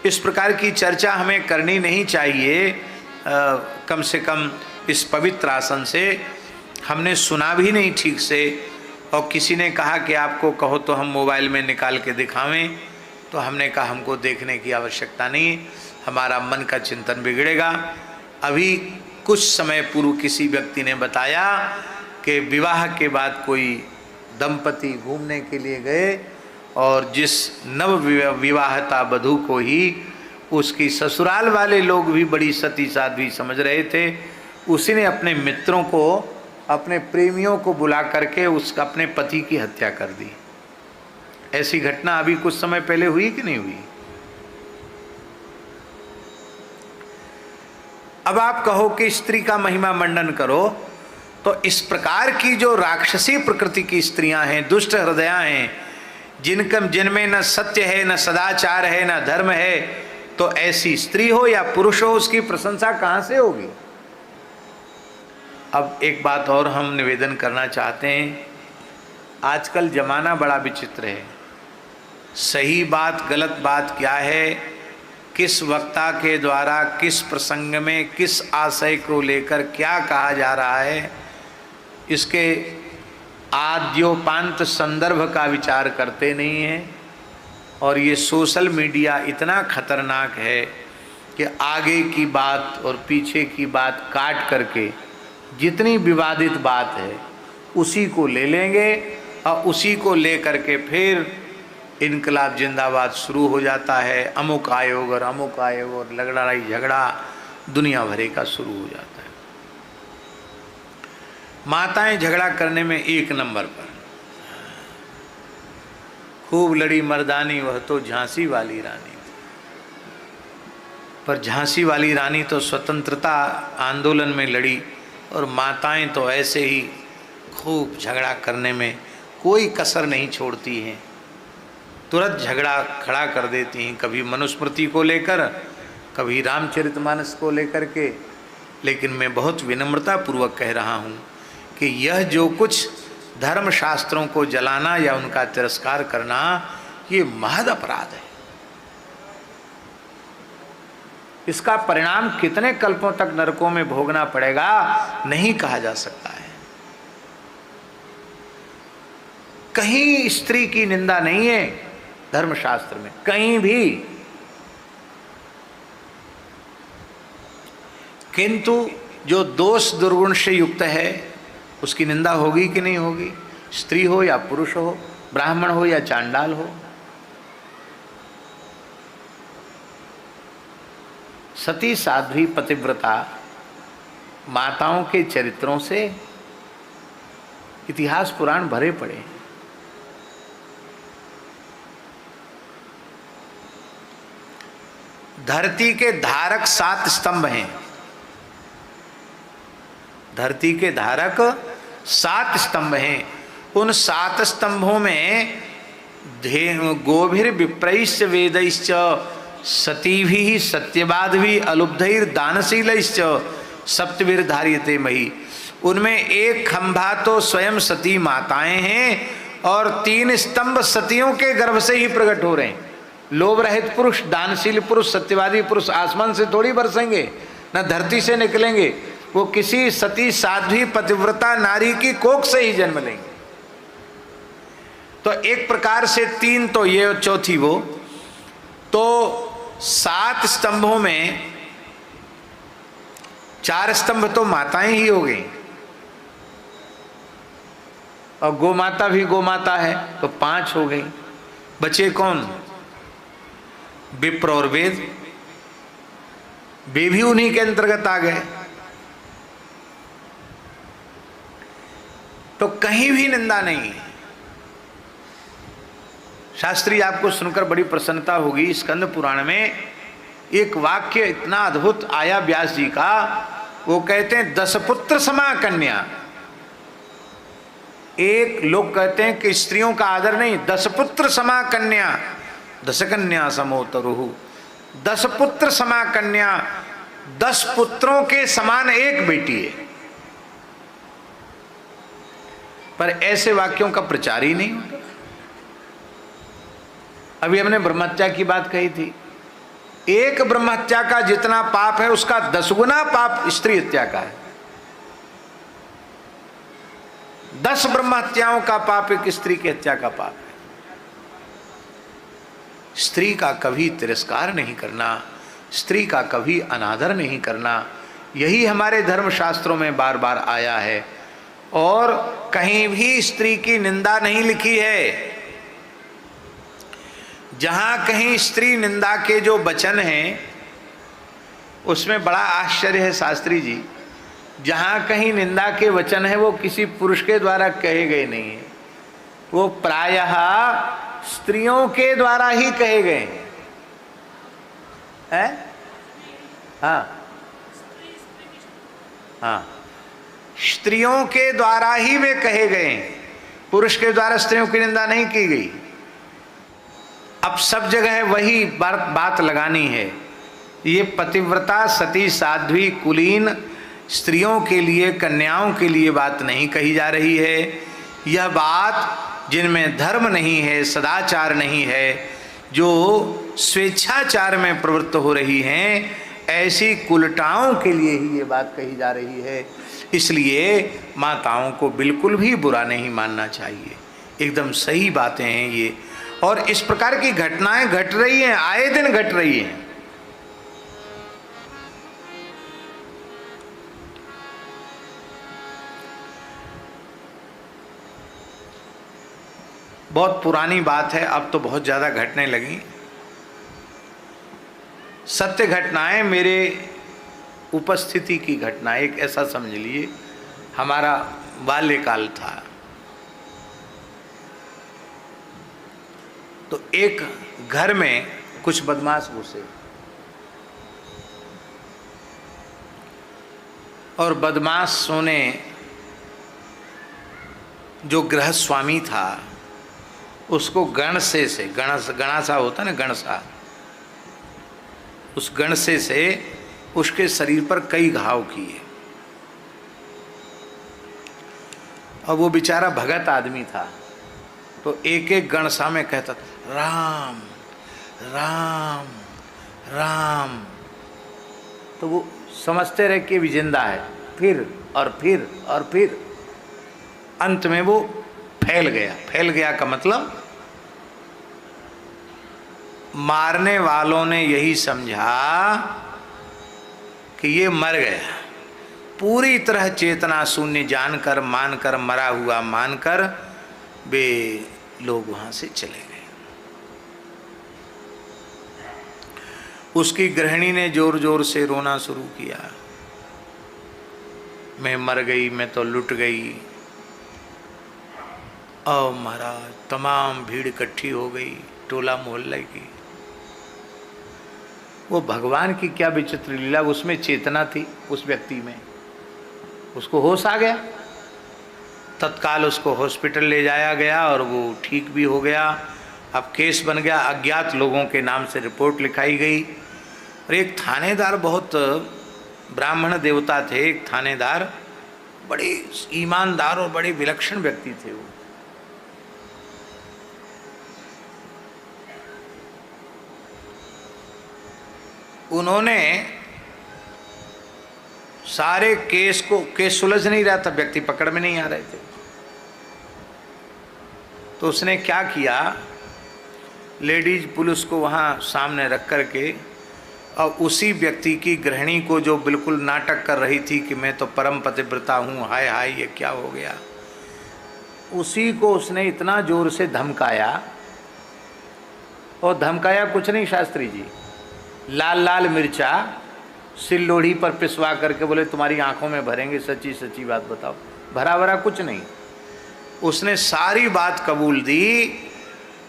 इस प्रकार की चर्चा हमें करनी नहीं चाहिए। कम से कम इस पवित्र आसन से हमने सुना भी नहीं ठीक से, और किसी ने कहा कि आपको कहो तो हम मोबाइल में निकाल के दिखावें, तो हमने कहा हमको देखने की आवश्यकता नहीं, हमारा मन का चिंतन बिगड़ेगा। अभी कुछ समय पूर्व किसी व्यक्ति ने बताया कि विवाह के बाद कोई दंपति घूमने के लिए गए और जिस नव विवाहता वधू को ही उसकी ससुराल वाले लोग भी बड़ी सती साध्वी समझ रहे थे, उसी ने अपने मित्रों को, अपने प्रेमियों को बुला करके अपने पति की हत्या कर दी। ऐसी घटना अभी कुछ समय पहले हुई कि नहीं हुई? अब आप कहो कि स्त्री का महिमा मंडन करो, तो इस प्रकार की जो राक्षसी प्रकृति की स्त्रियां हैं, दुष्ट हृदया हैं, जिनमें न सत्य है, न सदाचार है, न धर्म है, तो ऐसी स्त्री हो या पुरुष हो, उसकी प्रशंसा कहां से होगी? अब एक बात और हम निवेदन करना चाहते हैं। आजकल जमाना बड़ा विचित्र है। सही बात गलत बात क्या है, किस वक्ता के द्वारा किस प्रसंग में किस आशय को लेकर क्या कहा जा रहा है, इसके आद्योपांत संदर्भ का विचार करते नहीं हैं। और ये सोशल मीडिया इतना खतरनाक है कि आगे की बात और पीछे की बात काट करके जितनी विवादित बात है उसी को ले लेंगे और उसी को ले करके फिर इनकलाब जिंदाबाद शुरू हो जाता है। अमुक आयोग और अमुक आयोग और लड़ाई झगड़ा दुनिया भरे का शुरू हो जाता है। माताएं झगड़ा करने में एक नंबर पर। खूब लड़ी मर्दानी वह तो झांसी वाली रानी थी। पर झांसी वाली रानी तो स्वतंत्रता आंदोलन में लड़ी, और माताएं तो ऐसे ही खूब झगड़ा करने में कोई कसर नहीं छोड़ती हैं, तुरंत झगड़ा खड़ा कर देती हैं, कभी मनुस्मृति को लेकर, कभी रामचरितमानस को लेकर के। लेकिन मैं बहुत विनम्रता पूर्वक कह रहा हूँ कि यह जो कुछ धर्म शास्त्रों को जलाना या उनका तिरस्कार करना, ये महद अपराध है। इसका परिणाम कितने कल्पों तक नरकों में भोगना पड़ेगा नहीं कहा जा सकता है। कहीं स्त्री की निंदा नहीं है धर्मशास्त्र में, कहीं भी। किंतु जो दोष दुर्गुण से युक्त है उसकी निंदा होगी कि नहीं होगी? स्त्री हो या पुरुष हो, ब्राह्मण हो या चांडाल हो। सती साध्वी पतिव्रता माताओं के चरित्रों से इतिहास पुराण भरे पड़े हैं। धरती के धारक 7 स्तंभ हैं। धरती के धारक 7 स्तंभ हैं। उन 7 स्तंभों में गोभिर विप्रैश्च वेदैश्च सतीभिः सत्यवादिभिः अलुब्धैर दानशीलैश्च सप्तभिर धार्यते मही। उनमें एक खंभा तो स्वयं सती माताएं हैं और 3 स्तंभ सतियों के गर्भ से ही प्रकट हो रहे हैं। लोभ रहित पुरुष, दानशील पुरुष, सत्यवादी पुरुष आसमान से थोड़ी बरसेंगे, न धरती से निकलेंगे, वो किसी सती साध्वी पतिव्रता नारी की कोख से ही जन्म लेंगे। तो एक प्रकार से 3 तो ये और चौथी वो, तो 7 स्तंभों में 4 स्तंभ तो माताएं ही हो गई, और गोमाता भी गोमाता है तो 5 हो गई। बचे कौन? विप्र और वेद, वे भी उन्हीं के अंतर्गत आ गए। तो कहीं भी निंदा नहीं। शास्त्री आपको सुनकर बड़ी प्रसन्नता होगी, स्कंद पुराण में एक वाक्य इतना अद्भुत आया व्यास जी का। वो कहते हैं 10 पुत्र समा कन्या। एक लोग कहते हैं कि स्त्रियों का आदर नहीं, 10 पुत्र समा कन्या, 10 कन्या समो तरुहु। 10 पुत्र समा कन्या, 10 पुत्रों के समान एक बेटी है। पर ऐसे वाक्यों का प्रचार ही नहीं होता। अभी हमने ब्रह्मत्या की बात कही थी, एक ब्रह्म हत्या का जितना पाप है उसका 10 गुना पाप स्त्री हत्या का है। 10 ब्रह्म हत्याओं का पाप एक स्त्री की हत्या का पाप है। स्त्री का कभी तिरस्कार नहीं करना, स्त्री का कभी अनादर नहीं करना, यही हमारे धर्म शास्त्रों में बार बार आया है। और कहीं भी स्त्री की निंदा नहीं लिखी है। जहां कहीं स्त्री निंदा के जो वचन हैं उसमें बड़ा आश्चर्य है शास्त्री जी, जहां कहीं निंदा के वचन है वो किसी पुरुष के द्वारा कहे गए नहीं है, वो प्रायः स्त्रियों के द्वारा ही कहे गए हैं। हाँ हाँ, स्त्रियों के द्वारा ही वे कहे गए हैं, पुरुष के द्वारा स्त्रियों की निंदा नहीं की गई। अब सब जगह वही बात लगानी है। ये पतिव्रता सती साध्वी कुलीन स्त्रियों के लिए, कन्याओं के लिए बात नहीं कही जा रही है। यह बात जिनमें धर्म नहीं है, सदाचार नहीं है, जो स्वेच्छाचार में प्रवृत्त हो रही हैं, ऐसी कुलटाओं के लिए ही ये बात कही जा रही है। इसलिए माताओं को बिल्कुल भी बुरा नहीं मानना चाहिए, एकदम सही बातें हैं ये। और इस प्रकार की घटनाएं घट रही हैं, आए दिन घट रही हैं। बहुत पुरानी बात है, अब तो बहुत ज़्यादा घटने लगी। सत्य घटनाएं, मेरे उपस्थिति की घटना, एक ऐसा समझ लिए हमारा बाल्यकाल था। तो एक घर में कुछ बदमाश घुसे और बदमाशों ने जो गृहस्थ स्वामी था उसको गणसे से, गणासा होता ना, गणसा, उस गणसे से उसके शरीर पर कई घाव किए। और वो बेचारा भगत आदमी था, तो एक एक गणसा में कहता था राम राम राम। तो वो समझते रहे कि भी जिंदा है, फिर और फिर और फिर अंत में वो फैल गया। फैल गया का मतलब मारने वालों ने यही समझा कि ये मर गया, पूरी तरह चेतना शून्य जानकर, मानकर, मरा हुआ मानकर वे लोग वहां से चले गए। उसकी गृहिणी ने जोर जोर से रोना शुरू किया, मैं मर गई, मैं तो लुट गई। और महाराज तमाम भीड़ इकट्ठी हो गई, टोला मोहल्ले की। वो भगवान की क्या विचित्र लीला, उसमें चेतना थी उस व्यक्ति में, उसको होश आ गया। तत्काल उसको हॉस्पिटल ले जाया गया और वो ठीक भी हो गया। अब केस बन गया, अज्ञात लोगों के नाम से रिपोर्ट लिखाई गई। और एक थानेदार, बहुत ब्राह्मण देवता थे, एक थानेदार, बड़े ईमानदार और बड़े विलक्षण व्यक्ति थे वो। उन्होंने सारे केस सुलझ नहीं रहा था, व्यक्ति पकड़ में नहीं आ रहे थे। तो उसने क्या किया, लेडीज पुलिस को वहाँ सामने रख कर के और उसी व्यक्ति की गृहिणी को, जो बिल्कुल नाटक कर रही थी कि मैं तो परम पतिव्रता हूँ, हाय हाय ये क्या हो गया, उसी को उसने इतना जोर से धमकाया। और धमकाया कुछ नहीं शास्त्री जी, लाल लाल मिर्चा सिल लोढ़ी पर पिसवा करके बोले तुम्हारी आंखों में भरेंगे, सच्ची सच्ची बात बताओ। भरा भरा कुछ नहीं, उसने सारी बात कबूल दी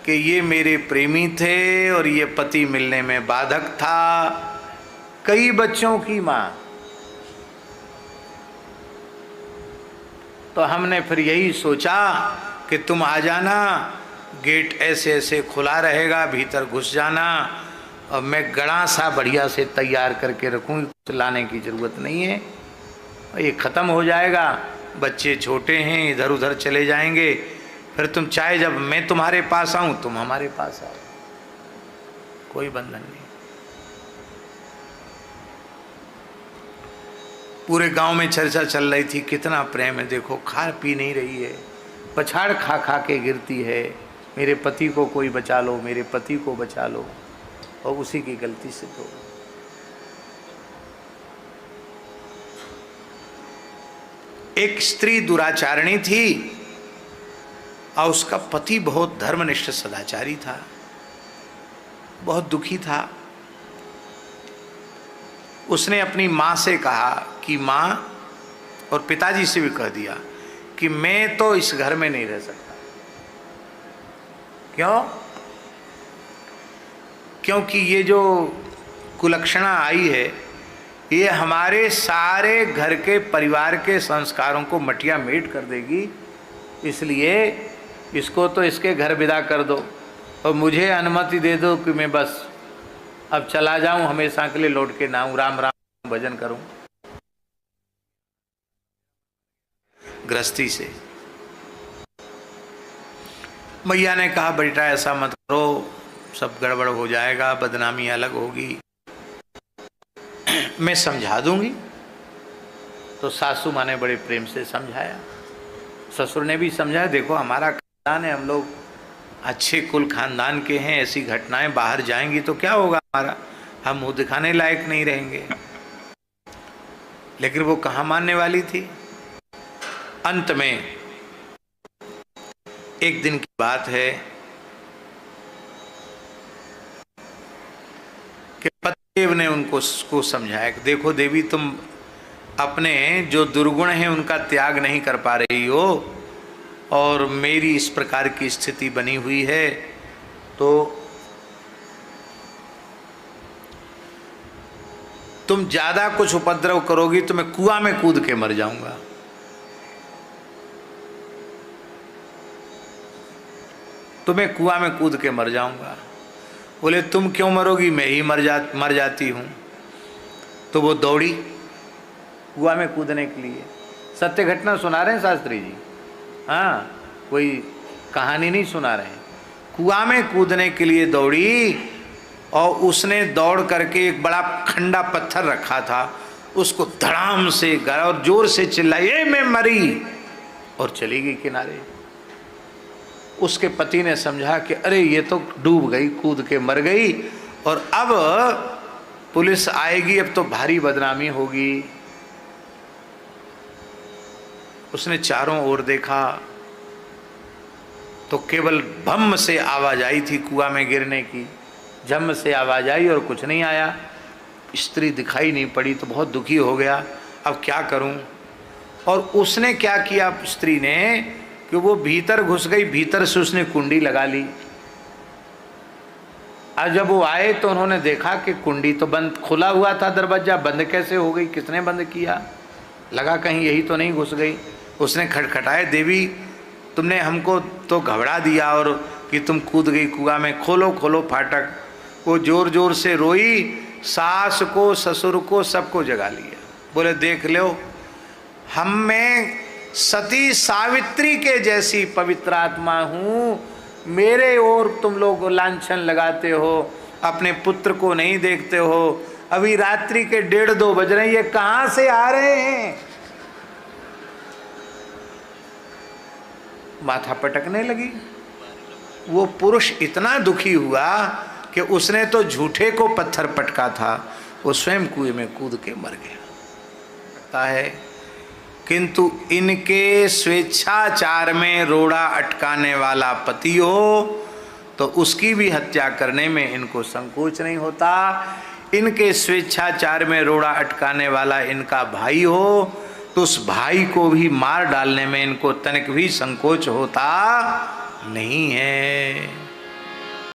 कि ये मेरे प्रेमी थे और ये पति मिलने में बाधक था, कई बच्चों की माँ। तो हमने फिर यही सोचा कि तुम आ जाना, गेट ऐसे ऐसे खुला रहेगा, भीतर घुस जाना और मैं गड़ा सा बढ़िया से तैयार करके रखूँगी, कुछ लाने की ज़रूरत नहीं है, ये ख़त्म हो जाएगा। बच्चे छोटे हैं, इधर उधर चले जाएंगे, फिर तुम चाहे जब मैं तुम्हारे पास आऊँ तुम हमारे पास आओ, कोई बंधन नहीं। पूरे गांव में चर्चा चल रही थी, कितना प्रेम है, देखो खा पी नहीं रही है, पछाड़ खा खा के गिरती है, मेरे पति को कोई बचा लो, मेरे पति को बचा लो। और उसी की गलती से तो एक स्त्री दुराचारिणी थी और उसका पति बहुत धर्मनिष्ठ सदाचारी था, बहुत दुखी था। उसने अपनी माँ से कहा कि माँ, और पिताजी से भी कह दिया कि मैं तो इस घर में नहीं रह सकता। क्यों? क्योंकि ये जो कुलक्षणा आई है ये हमारे सारे घर के परिवार के संस्कारों को मटिया मेट कर देगी, इसलिए इसको तो इसके घर विदा कर दो और मुझे अनुमति दे दो कि मैं बस अब चला जाऊं, हमेशा के लिए लौट के ना आऊं, राम राम भजन करूं गृहस्थी से। मैया ने कहा बेटा ऐसा मत करो, सब गड़बड़ हो जाएगा, बदनामी अलग होगी, मैं समझा दूंगी। तो सासू माँ ने बड़े प्रेम से समझाया, ससुर ने भी समझाया, देखो हमारा खानदान है, हम लोग अच्छे कुल खानदान के हैं, ऐसी घटनाएं बाहर जाएंगी तो क्या होगा हमारा, हम मुंह दिखाने लायक नहीं रहेंगे। लेकिन वो कहाँ मानने वाली थी। अंत में एक दिन की बात है कि पतिदेव ने उनको समझाया कि देखो देवी, तुम अपने जो दुर्गुण हैं उनका त्याग नहीं कर पा रही हो और मेरी इस प्रकार की स्थिति बनी हुई है, तो तुम ज्यादा कुछ उपद्रव करोगी तो मैं कुआं में कूद के मर जाऊंगा। तो मैं कुआं में कूद के मर जाऊंगा। बोले तुम क्यों मरोगी, मैं ही मर जाती हूं। तो वो दौड़ी कुआं में कूदने के लिए। सत्य घटना सुना रहे हैं शास्त्री जी, हाँ, कोई कहानी नहीं सुना रहे हैं। कुआं में कूदने के लिए दौड़ी और उसने दौड़ करके एक बड़ा खंडा पत्थर रखा था, उसको धड़ाम से गया और जोर से चिल्लाई, ए मैं मरी, और चली गई किनारे। उसके पति ने समझा कि अरे ये तो डूब गई, कूद के मर गई और अब पुलिस आएगी, अब तो भारी बदनामी होगी। उसने चारों ओर देखा तो केवल भम से आवाज आई थी कुआं में गिरने की, झम से आवाज आई और कुछ नहीं आया। स्त्री दिखाई नहीं पड़ी तो बहुत दुखी हो गया, अब क्या करूं। और उसने क्या किया स्त्री ने कि वो भीतर घुस गई, भीतर से उसने कुंडी लगा ली। और जब वो आए तो उन्होंने देखा कि कुंडी तो बंद, खुला हुआ था दरवाजा, बंद कैसे हो गई, किसने बंद किया, लगा कहीं यही तो नहीं घुस गई। उसने खटखटाए, देवी तुमने हमको तो घबरा दिया और कि तुम कूद गई कुआं में, खोलो खोलो फाटक। वो जोर जोर से रोई, सास को ससुर को सबको जगा लिया। बोले देख लो, हम में सती सावित्री के जैसी पवित्र आत्मा हूँ, मेरे ओर तुम लोग लांछन लगाते हो, अपने पुत्र को नहीं देखते हो। अभी रात्रि के 1:30-2 बज रहे हैं, ये कहाँ से आ रहे हैं। माथा पटकने लगी। वो पुरुष इतना दुखी हुआ कि उसने तो झूठे को पत्थर पटका था, वो स्वयं कुएं में कूद के मर गया। लगता है किंतु इनके स्वेच्छाचार में रोड़ा अटकाने वाला पति हो तो उसकी भी हत्या करने में इनको संकोच नहीं होता। इनके स्वेच्छाचार में रोड़ा अटकाने वाला इनका भाई हो तो उस भाई को भी मार डालने में इनको तनिक भी संकोच होता नहीं है।